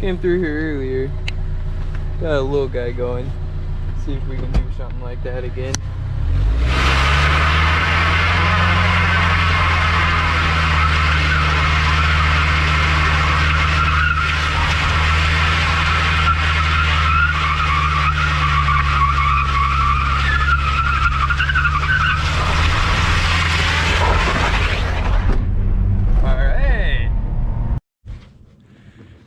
Came through here earlier. Got a little guy going. See if we can do something like that again.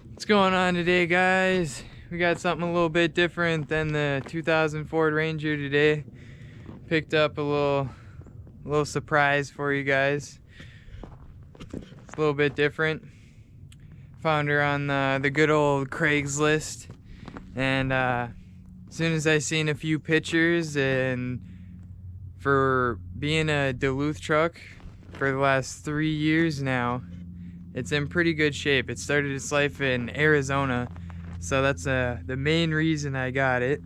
What's going on today, guys? We got something a little bit different than the 2000 Ford Ranger today. Picked up a little surprise for you guys. It's a little bit different. Found her on the good old Craigslist, and as soon as I seen a few pictures, and for being a Duluth truck for the last 3 years now, it's in pretty good shape. It started its life in Arizona, so that's the main reason I got it.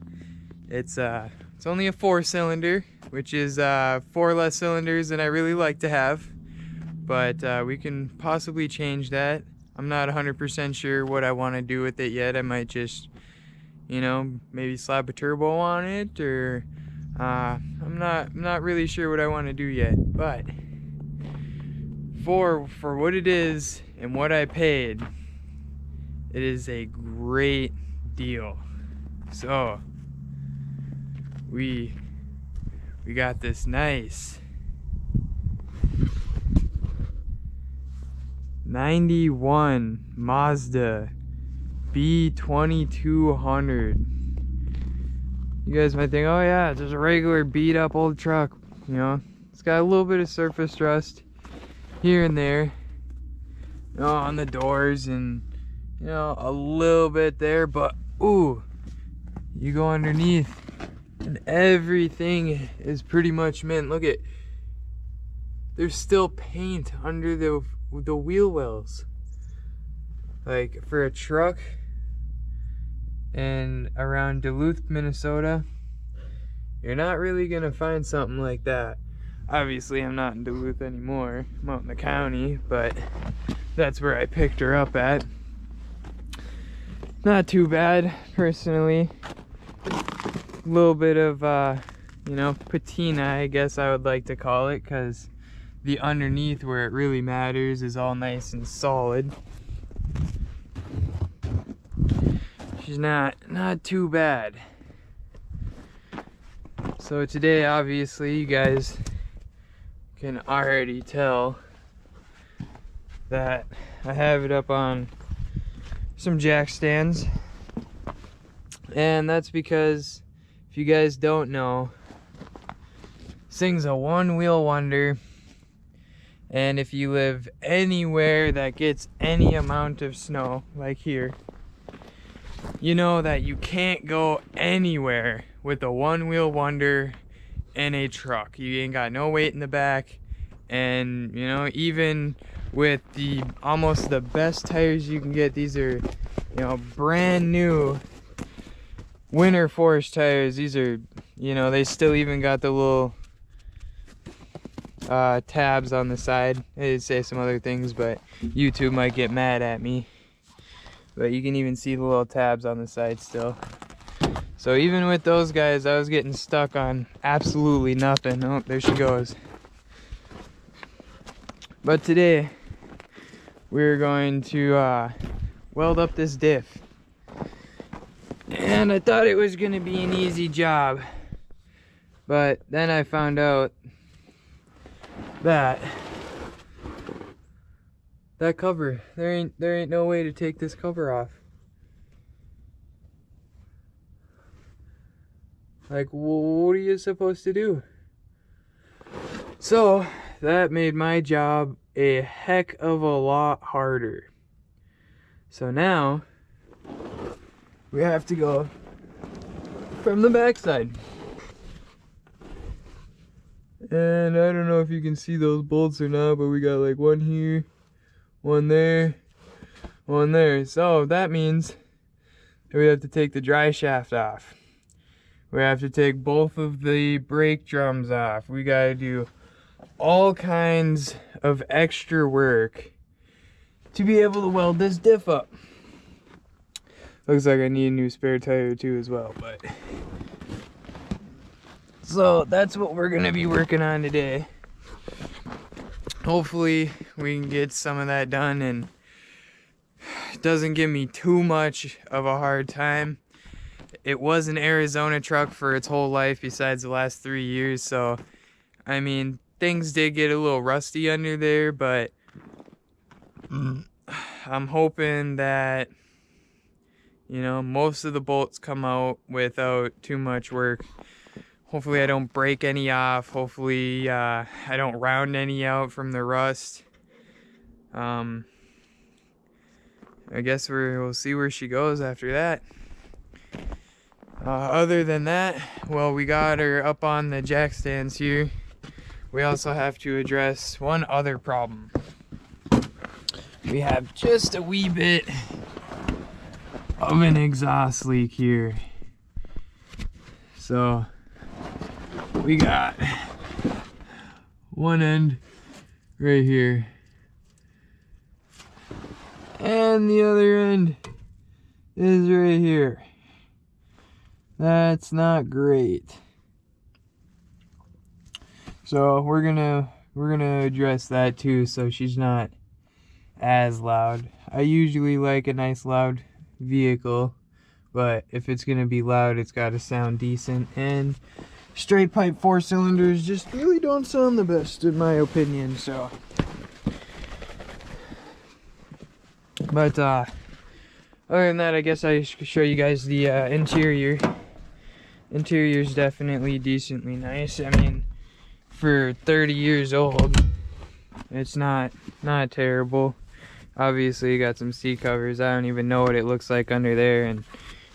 It's only a 4-cylinder, which is 4 less cylinders than I really like to have, but we can possibly change that. I'm not 100% sure what I want to do with it yet. I might just, you know, maybe slap a turbo on it, or I'm not really sure what I want to do yet, but for what it is and what I paid, it is a great deal. So we got this nice 91 Mazda B2200. You guys might think, oh yeah, it's just a regular beat up old truck. You know, it's got a little bit of surface rust here and there, you know, on the doors, and you know, a little bit there, but ooh, you go underneath and everything is pretty much mint. Look at, there's still paint under the wheel wells. Like, for a truck and around Duluth, Minnesota, you're not really gonna find something like that. Obviously, I'm not in Duluth anymore. I'm out in the county, but that's where I picked her up at. Not too bad, personally. A little bit of, you know, patina, I guess I would like to call it, because the underneath, where it really matters, is all nice and solid. She's not too bad. So today, obviously, you guys can already tell that I have it up on some jack stands, and that's because, if you guys don't know, this thing's a one-wheel wonder, and if you live anywhere that gets any amount of snow, like here, you know that you can't go anywhere with a one-wheel wonder in a truck. You ain't got no weight in the back, and you know, even with the almost the best tires you can get, these are, you know, brand new winter forest tires. These are, you know, they still even got the little tabs on the side. They say some other things, but YouTube might get mad at me, but you can even see the little tabs on the side still. So even with those guys, I was getting stuck on absolutely nothing. Oh, there she goes. But today, we're going to weld up this diff. And I thought it was going to be an easy job. But then I found out that cover, there ain't no way to take this cover off. Like, what are you supposed to do? So that made my job a heck of a lot harder. So now we have to go from the backside. And I don't know if you can see those bolts or not, but we got like one here, one there, one there. So that means that we have to take the dry shaft off. We have to take both of the brake drums off. We gotta do all kinds of extra work to be able to weld this diff up. looks like I need a new spare tire too as well. But so that's what we're gonna be working on today. Hopefully we can get some of that done and it doesn't give me too much of a hard time. It was an Arizona truck for its whole life besides the last 3 years, so I mean things did get a little rusty under there, but I'm hoping that, you know, most of the bolts come out without too much work. Hopefully I don't break any off. Hopefully I don't round any out from the rust. I guess we'll see where she goes after that. Other than that, well, we got her up on the jack stands here. We also have to address one other problem. We have just a wee bit of an exhaust leak here. So we got one end right here and the other end is right here. That's not great. So we're gonna address that too, so she's not as loud. I usually like a nice loud vehicle, but if it's gonna be loud, it's gotta sound decent, and straight pipe 4 cylinders just really don't sound the best in my opinion. So but other than that, I guess I should show you guys the interior. Interior's definitely decently nice. I mean, for 30 years old, it's not terrible. Obviously you got some seat covers. I don't even know what it looks like under there, and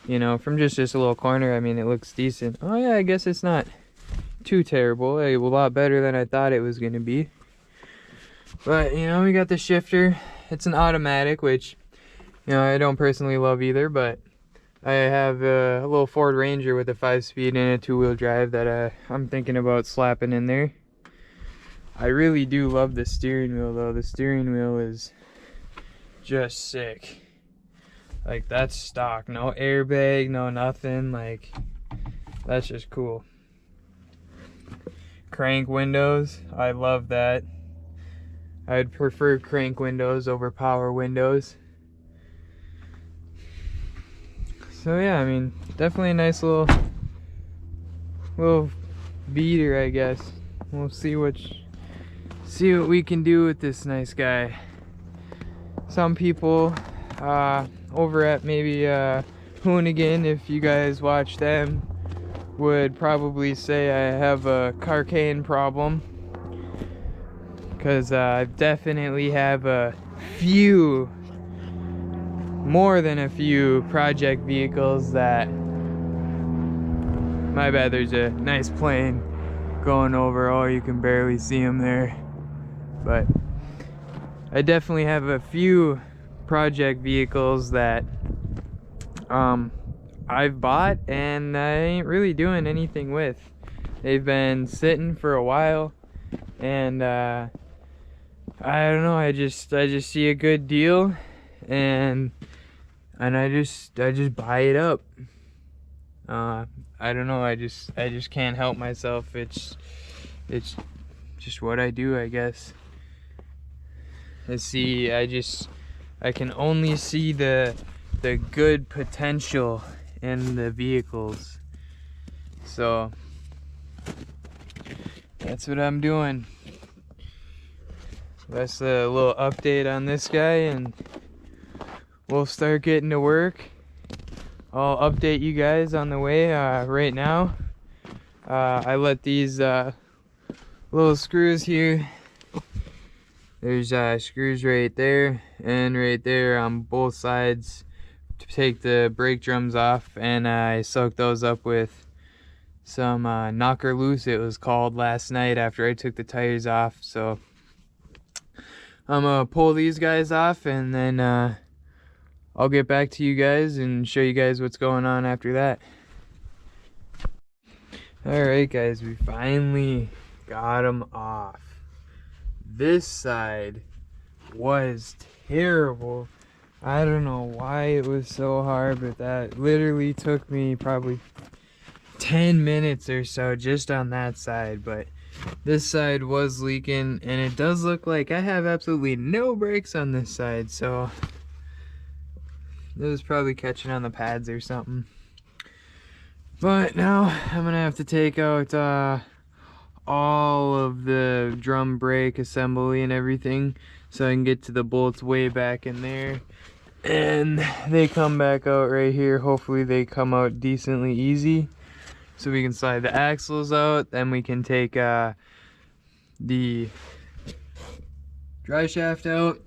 you know, from just this little corner, I mean, it looks decent. Oh yeah, I guess it's not too terrible. A lot better than I thought it was gonna be. But you know, we got the shifter. It's an automatic, which, you know, I don't personally love either, but I have a little Ford Ranger with a 5-speed and a 2-wheel drive that I'm thinking about slapping in there. I really do love the steering wheel though. The steering wheel is just sick. Like, that's stock, no airbag, no nothing. Like, that's just cool. Crank windows, I love that. I'd prefer crank windows over power windows. So yeah, I mean, definitely a nice little beater, I guess. We'll see what we can do with this nice guy. Some people over at maybe Hoonigan, if you guys watch them, would probably say I have a carcane problem, because I definitely have more than a few project vehicles that, my bad, there's a nice plane going over. Oh, you can barely see them there. But I definitely have a few project vehicles that I've bought and I ain't really doing anything with. They've been sitting for a while, and I don't know, I just see a good deal and I just buy it up. I don't know, I just can't help myself. It's just what I do, I guess. I can only see the good potential in the vehicles. So that's what I'm doing. That's a little update on this guy, and we'll start getting to work. I'll update you guys on the way. Right now, I let these little screws here, there's screws right there and right there on both sides to take the brake drums off, and I soaked those up with some knocker loose, it was called, last night after I took the tires off. So I'm gonna pull these guys off, and then I'll get back to you guys and show you guys what's going on after that. Alright guys, we finally got them off. This side was terrible. I don't know why it was so hard, but that literally took me probably 10 minutes or so just on that side. But this side was leaking, and it does look like I have absolutely no brakes on this side, so it was probably catching on the pads or something. But now I'm gonna have to take out all of the drum brake assembly and everything so I can get to the bolts way back in there, and they come back out right here. Hopefully they come out decently easy so we can slide the axles out. Then we can take the dry shaft out,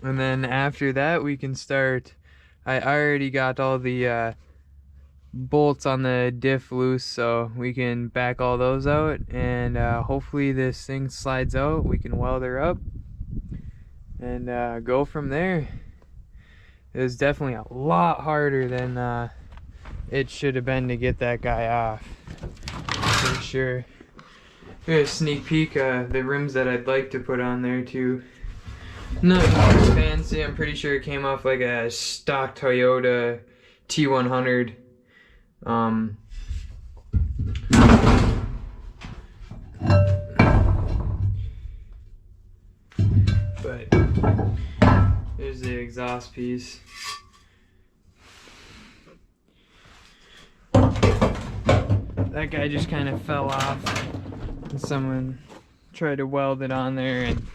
and then after that we can start. I already got all the bolts on the diff loose, so we can back all those out, and hopefully this thing slides out. We can weld her up and go from there. It was definitely a lot harder than it should have been to get that guy off, for sure. Here's a sneak peek the rims that I'd like to put on there too. Not fancy. I'm pretty sure it came off like a stock Toyota T100. But there's the exhaust piece. That guy just kind of fell off, and someone tried to weld it on there, and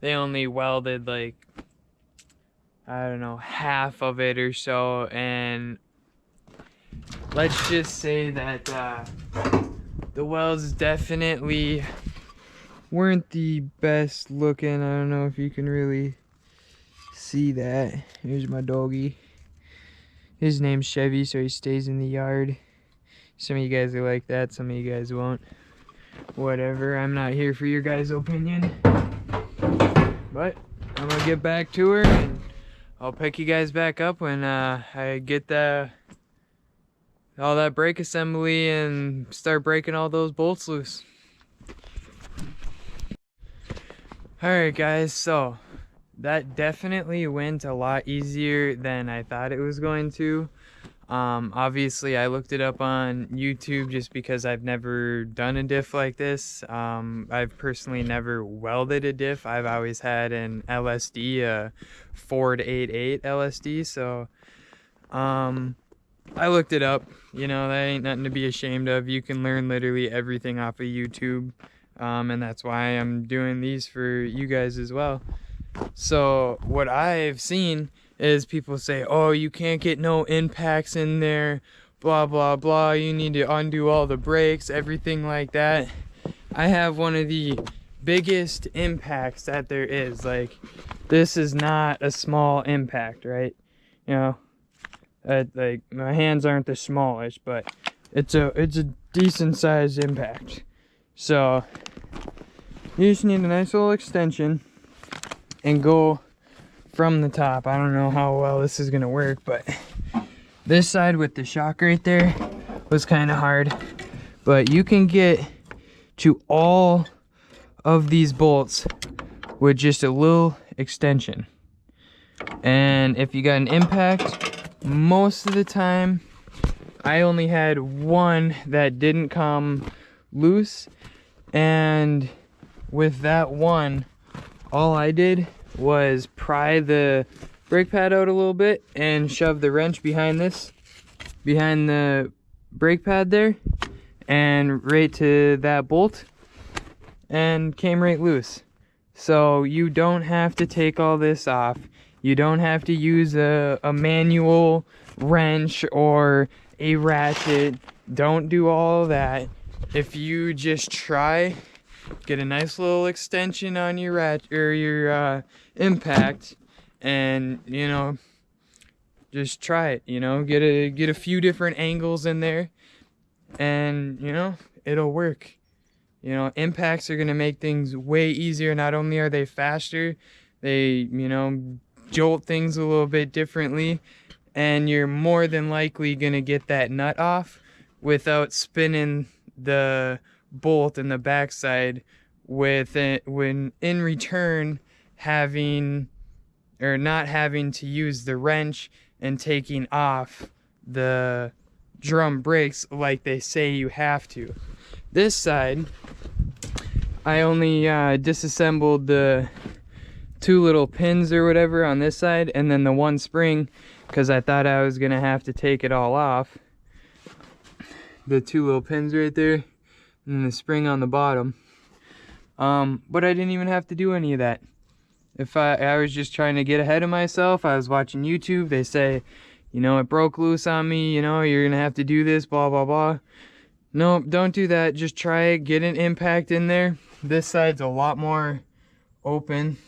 they only welded like, I don't know, half of it or so. And let's just say that the welds definitely weren't the best looking. I don't know if you can really see that. Here's my doggy. His name's Chevy, so he stays in the yard. Some of you guys are like that, some of you guys won't. Whatever, I'm not here for your guys' opinion. But I'm gonna get back to her, and I'll pick you guys back up when I get all that brake assembly and start breaking all those bolts loose. Alright guys, so that definitely went a lot easier than I thought it was going to. Obviously I looked it up on YouTube just because I've never done a diff like this. I've personally never welded a diff. I've always had an LSD, a Ford 88 LSD, so I looked it up. You know, that ain't nothing to be ashamed of. You can learn literally everything off of YouTube, and that's why I'm doing these for you guys as well. So what I've seen is people say, oh, you can't get no impacts in there, blah blah blah, you need to undo all the brakes, everything like that. I have one of the biggest impacts that there is. Like, this is not a small impact, right? You know, like, my hands aren't the smallest, but it's a decent sized impact. So you just need a nice little extension and go from the top. I don't know how well this is gonna work, but this side with the shock right there was kind of hard, but you can get to all of these bolts with just a little extension. And if you got an impact, most of the time I only had one that didn't come loose, and with that one, all I did was pry the brake pad out a little bit and shove the wrench behind the brake pad there, and right to that bolt, and came right loose. So you don't have to take all this off. You don't have to use a manual wrench or a ratchet. Don't do all that. If you just try, get a nice little extension on your your impact, and you know, just try it. You know, get a few different angles in there, and you know, it'll work. You know, impacts are gonna make things way easier. Not only are they faster, they, you know, jolt things a little bit differently, and you're more than likely gonna get that nut off without spinning the bolt in the backside, with it, when in return having or not having to use the wrench and taking off the drum brakes like they say you have to. This side, I only disassembled the 2 little pins or whatever on this side, and then the 1 spring, because I thought I was gonna have to take it all off. The 2 little pins right there, and the spring on the bottom. But I didn't even have to do any of that. If I was just trying to get ahead of myself. I was watching YouTube. They say, you know, it broke loose on me, you know, you're gonna have to do this, blah blah blah. No, don't do that. Just try it, get an impact in there. This side's a lot more open.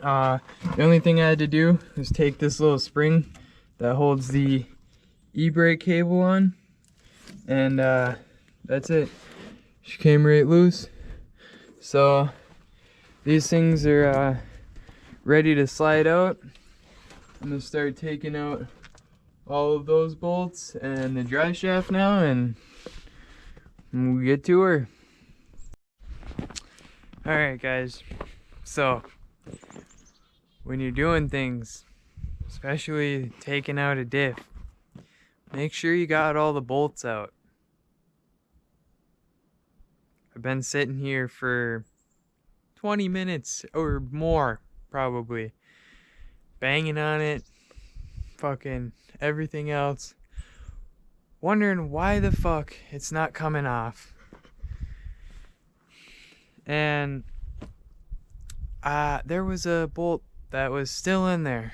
The only thing I had to do was take this little spring that holds the e-brake cable on, and that's it. She came right loose. So these things are ready to slide out. I'm gonna start taking out all of those bolts and the drive shaft now, and we'll get to her. Alright guys, so when you're doing things, especially taking out a diff, make sure you got all the bolts out. I've been sitting here for 20 minutes or more, probably, banging on it, fucking everything else, wondering why the fuck it's not coming off. And there was a bolt that was still in there.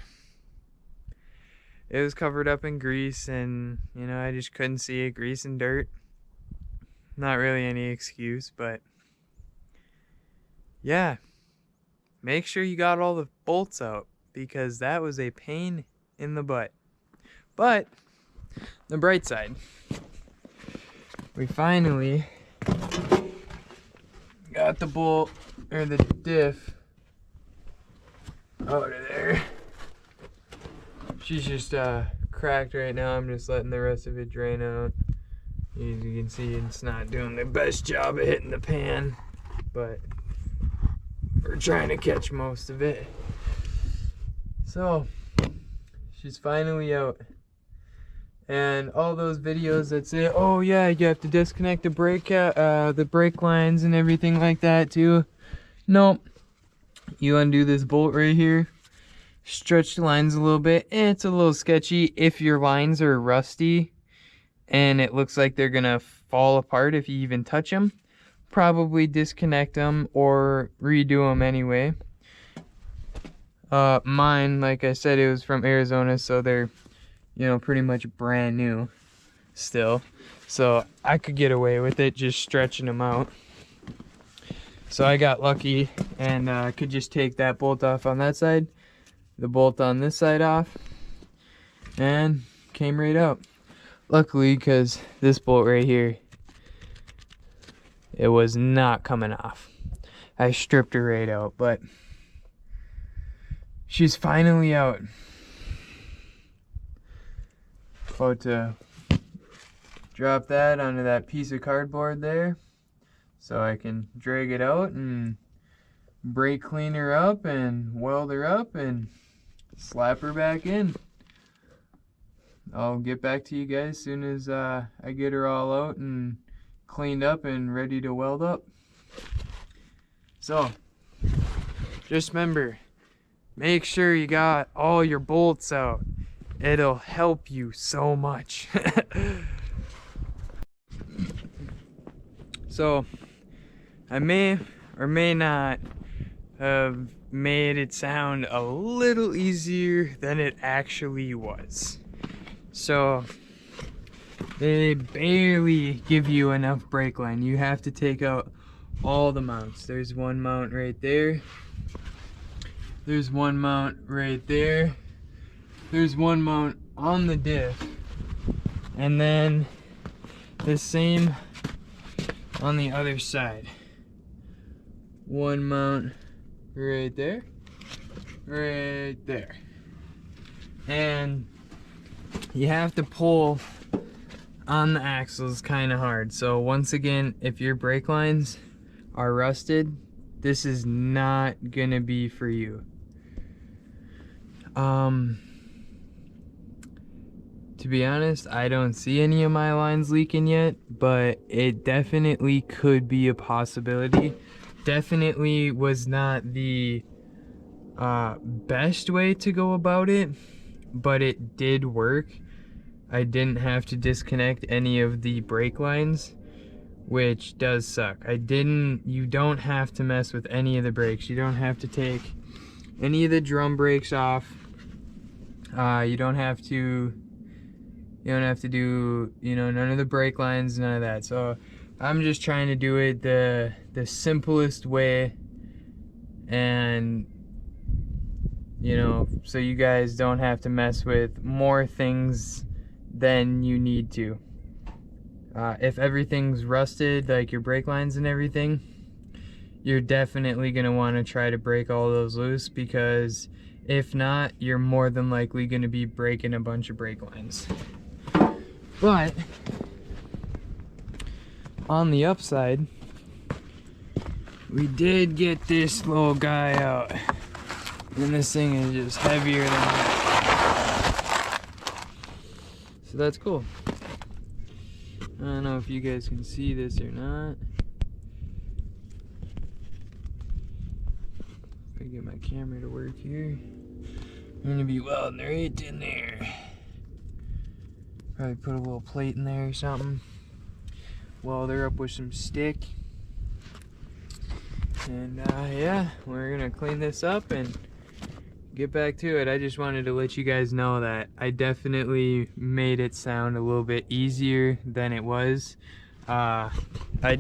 It was covered up in grease, and you know, I just couldn't see it. Grease and dirt, not really any excuse, but yeah, make sure you got all the bolts out, because that was a pain in the butt. But the bright side, we finally got the bolt, or the diff, out of there. She's just cracked right now. I'm just letting the rest of it drain out. As you can see, it's not doing the best job of hitting the pan, but we're trying to catch most of it. So she's finally out. And all those videos that say, oh yeah, you have to disconnect the brake lines and everything like that too. Nope. You undo this bolt right here, stretch the lines a little bit. It's a little sketchy if your lines are rusty and it looks like they're gonna fall apart if you even touch them. Probably disconnect them or redo them anyway. Mine, like I said, it was from Arizona, so they're, you know, pretty much brand new still. So I could get away with it just stretching them out. So I got lucky and could just take that bolt off on that side, the bolt on this side off, and came right out. Luckily, because this bolt right here, it was not coming off. I stripped her right out, but she's finally out. About to drop that onto that piece of cardboard there, so I can drag it out and brake clean her up and weld her up and slap her back in. I'll get back to you guys as soon as I get her all out and cleaned up and ready to weld up. So just remember, make sure you got all your bolts out. It'll help you so much. So I may or may not have made it sound a little easier than it actually was. So they barely give you enough brake line. You have to take out all the mounts. There's one mount right there. There's one mount right there. There's one mount on the diff. And then the same on the other side. One mount right there. Right there. And you have to pull on the axles kind of hard. So once again, if your brake lines are rusted, this is not gonna be for you. To be honest, I don't see any of my lines leaking yet, but it definitely could be a possibility. Definitely was not the best way to go about it, but it did work. I didn't have to disconnect any of the brake lines, which does suck. You don't have to mess with any of the brakes. You don't have to take any of the drum brakes off. You don't have to do, none of the brake lines, none of that. So I'm just trying to do it the simplest way, and so you guys don't have to mess with more things than you need to. If everything's rusted, like your brake lines and everything, you're definitely going to want to try to break all those loose, because if not, you're more than likely going to be breaking a bunch of brake lines. But on the upside, we did get this little guy out, and this thing is just heavier than that. So that's cool. I don't know if you guys can see this or not. If I get my camera to work here, I'm gonna be welding right in there. Probably put a little plate in there or something. Weld her up with some stick. And yeah, we're gonna clean this up and get back to it. I just wanted to let you guys know that I definitely made it sound a little bit easier than it was. I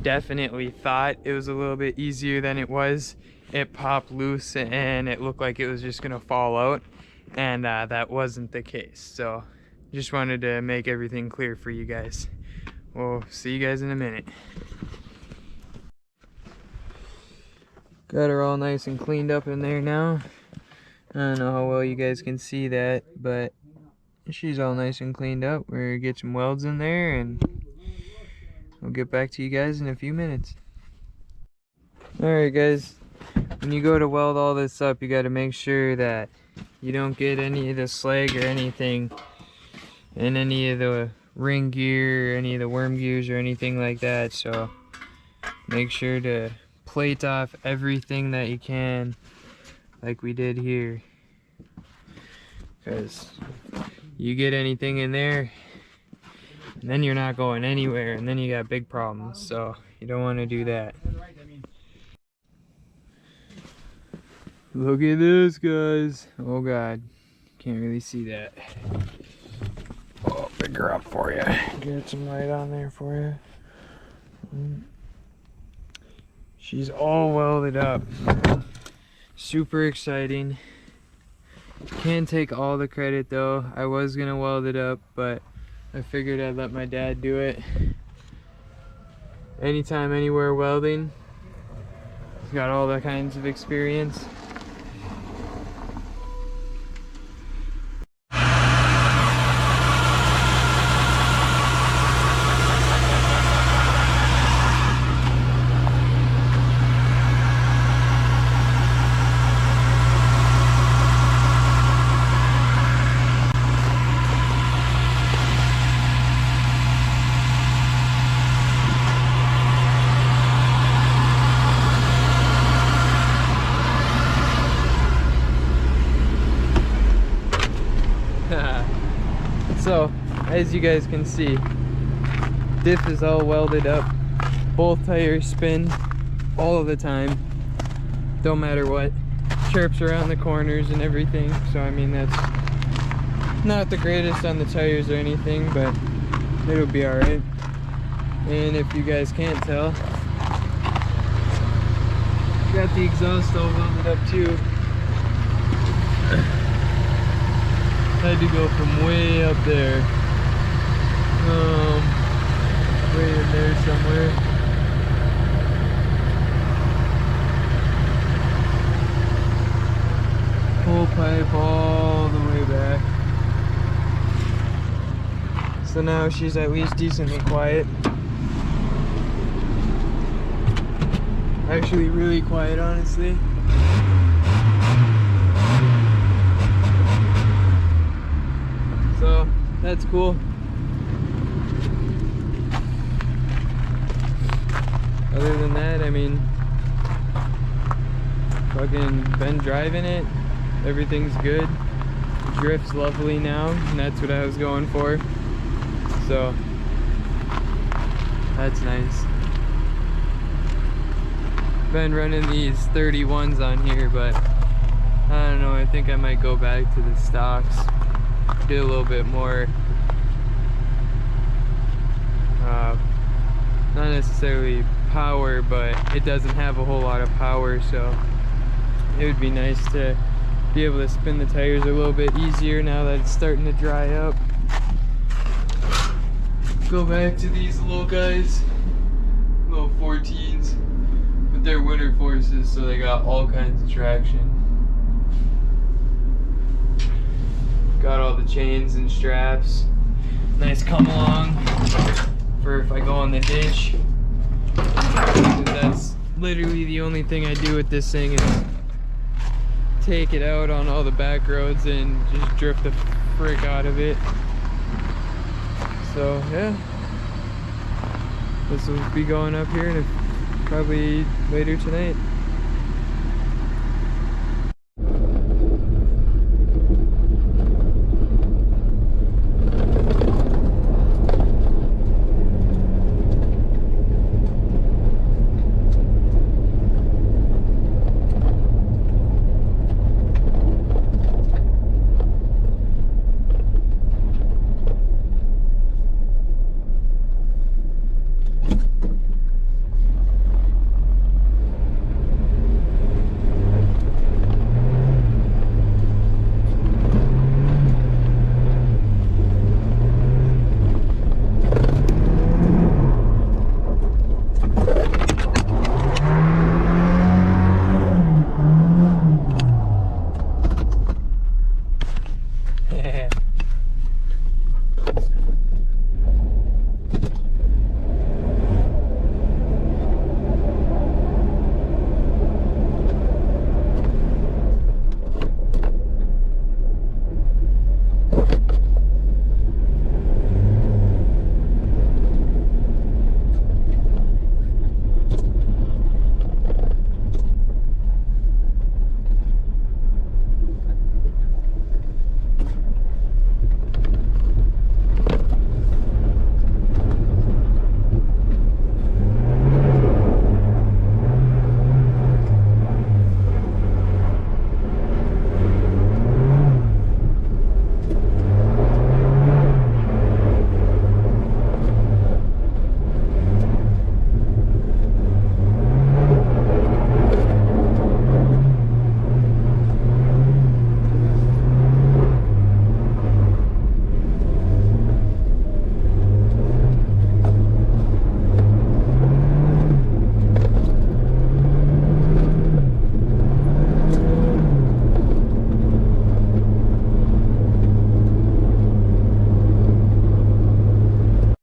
definitely thought it was a little bit easier than it was. It popped loose and it looked like it was just gonna fall out, and that wasn't the case. So just wanted to make everything clear for you guys. We'll see you guys in a minute. Got her all nice and cleaned up in there now. I don't know how well you guys can see that, but she's all nice and cleaned up. We're gonna get some welds in there and we'll get back to you guys in a few minutes. Alright guys, when you go to weld all this up, you gotta make sure that you don't get any of the slag or anything in any of the ring gear or any of the worm gears or anything like that. So make sure to plate off everything that you can, like we did here, because you get anything in there and then you're not going anywhere, and then you got big problems. So you don't want to do that. Look at this, guys. Oh god, can't really see that. Oh, pick her up for you. Get some light on there for you. She's all welded up. Super exciting. Can't take all the credit though. I was gonna weld it up, but I figured I'd let my dad do it. Anytime, anywhere welding. He's got all the kinds of experience. So, as you guys can see, diff is all welded up. Both tires spin all of the time. Don't matter what. Chirps around the corners and everything. So, I mean, that's not the greatest on the tires or anything, but it'll be alright. And if you guys can't tell, got the exhaust all welded up too. Had to go from way up there, way in there somewhere. Whole pipe all the way back. So now she's at least decently quiet. Actually really quiet, honestly. that's cool. Other than that, I mean, fucking been driving it. Everything's good. The drift's lovely now, and that's what I was going for. So that's nice. Been running these 31s on here, but I don't know, I think I might go back to the stocks. Get a little bit more, not necessarily power, but it doesn't have a whole lot of power, so it would be nice to be able to spin the tires a little bit easier now that it's starting to dry up. Go back to these little guys, little 14s, but they're winter forces, so they got all kinds of traction. Got all the chains and straps. Nice come along for if I go on the ditch. That's literally the only thing I do with this thing is take it out on all the back roads and just drift the frick out of it. So yeah, this will be going up here probably later tonight.